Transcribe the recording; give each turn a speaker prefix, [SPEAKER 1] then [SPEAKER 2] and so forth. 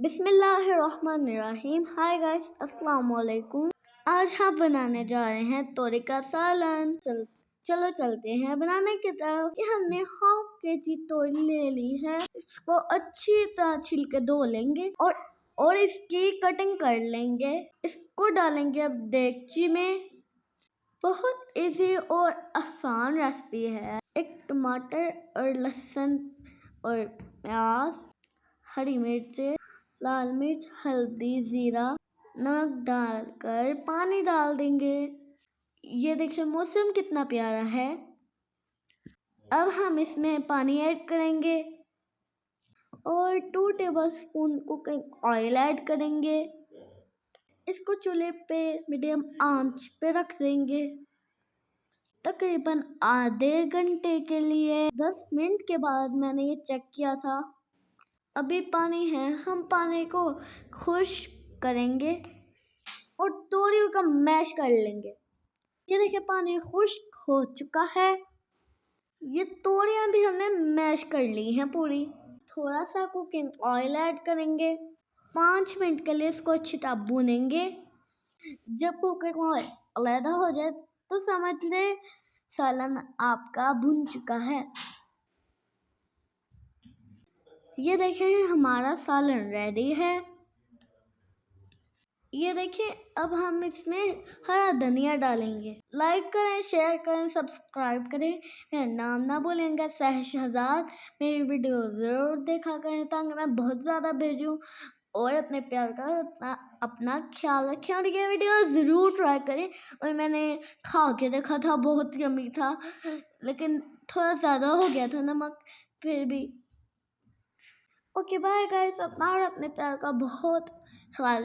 [SPEAKER 1] बिस्मिल्लाहिर्रहमानिर्रहीम। Hi guys, अस्सलाम वालेकुम। आज हम बनाने जा रहे हैं तोरी का सालन। चलो चलते हैं बनाने की तरफ। ये हमने हाफ केजी तोरी ले ली है। इसको अच्छी तरह छिल के धो लेंगे और इसकी कटिंग कर लेंगे। इसको डालेंगे अब देगची में। बहुत इजी और आसान रेसिपी है। एक टमाटर और लहसुन और प्याज, हरी मिर्च, लाल मिर्च, हल्दी, जीरा, नमक डालकर पानी डाल देंगे। ये देखिए मौसम कितना प्यारा है। अब हम इसमें पानी ऐड करेंगे और 2 टेबलस्पून कुकिंग ऑयल ऐड करेंगे। इसको चूल्हे पे मीडियम आंच पे रख देंगे तकरीबन आधे घंटे के लिए। 10 मिनट के बाद मैंने ये चेक किया था, अभी पानी है। हम पानी को खुश्क करेंगे और तोरियों का मैश कर लेंगे। ये देखिए पानी खुश्क हो चुका है। ये तोरियां भी हमने मैश कर ली हैं पूरी। थोड़ा सा कुकिंग ऑयल ऐड करेंगे। 5 मिनट के लिए इसको अच्छी तरह भूनेंगे। जब कुकिंग ऑयल अलग हो जाए तो समझ ले सालन आपका भुन चुका है। ये देखिए हमारा सालन रेडी है। ये देखिए अब हम इसमें हरा धनिया डालेंगे। लाइक करें, शेयर करें, सब्सक्राइब करें। मेरा नाम ना भूलेंगे, शहजाद। मेरी वीडियो ज़रूर देखा करें ताकि मैं बहुत ज़्यादा भेजूँ और अपने प्यार का अपना ख्याल रखें और ये वीडियो ज़रूर ट्राई करें। और मैंने खा के देखा था, बहुत यम्मी था, लेकिन थोड़ा ज़्यादा हो गया था नमक, फिर भी। ओके बाय गाइस, अपना और अपने प्यार का बहुत ख्याल